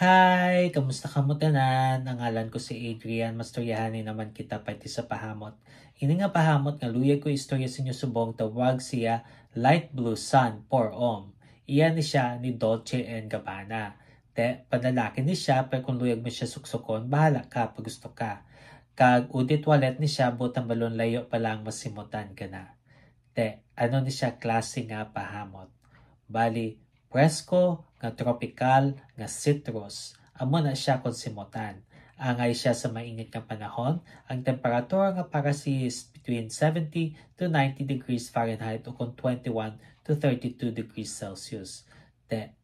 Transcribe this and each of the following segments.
Hi! Kamusta ka mo tanan? Ang ngalan ko si Adrian. Mastoryahanin naman kita pati sa pahamot. Ini nga pahamot nga luyag ko istorya sa inyo subong tawag siya Light Blue Sun for Om. Iyan ni siya ni Dolce and Gabbana. Panlalaki ni siya pero kung luyag mo siya suksokon, bahala ka pag gusto ka. Kag udit walet ni siya butang balon layo pa lang masimutan ka na. Ano ni siya klase nga pahamot? Bali, presko nga tropical nga citrus. Amo na siya konsimutan. Angay siya sa mainit nga panahon. Ang temperatura nga para is between 70 to 90 degrees Fahrenheit o kung 21 to 32 degrees Celsius.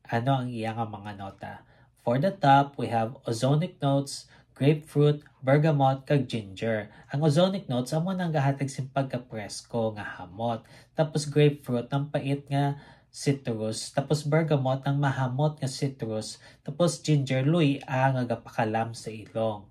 Ano ang iyang mga nota? For the top, we have ozonic notes, grapefruit, bergamot, kag ginger. Ang ozonic notes, amo nang gahatag simpag ka presko nga hamot. Tapos grapefruit, ang pait nga citrus. Tapos bergamot, ang mahamot nga citrus. Tapos ginger, luy nga gapakalam sa ilong.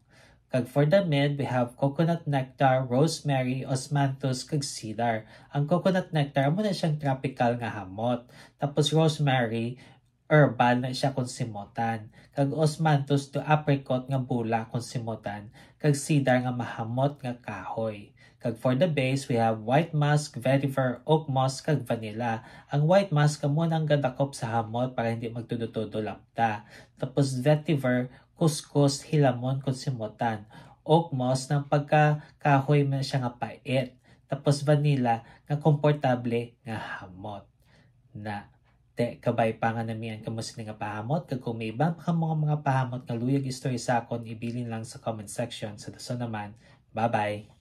Kag for the mid, we have coconut nectar, rosemary, osmanthus, kag cedar. Ang coconut nectar, amo na siyang tropical nga hamot. Tapos rosemary, herbal na siya kung simutan. Kag osmanthus to apricot nga bula kung simutan. Kag cedar nga mahamot nga kahoy. Kag for the base, we have white musk, vetiver, oak moss, kag vanilla. Ang white musk amo nang gadakop sa hamot para hindi magtudo-tudo lapta. Tapos vetiver, kuskus, hilamon kung simutan. Oak moss ng pagkakahoy man siya nga pait. Tapos vanilla nga komportable nga hamot. Kabay pa nga namian kamo sa nga pahamot. Kag kung may iba pa mga pahamot nga luyag istorya sa akon, ibilin lang sa comment section. Sa daso naman, bye-bye!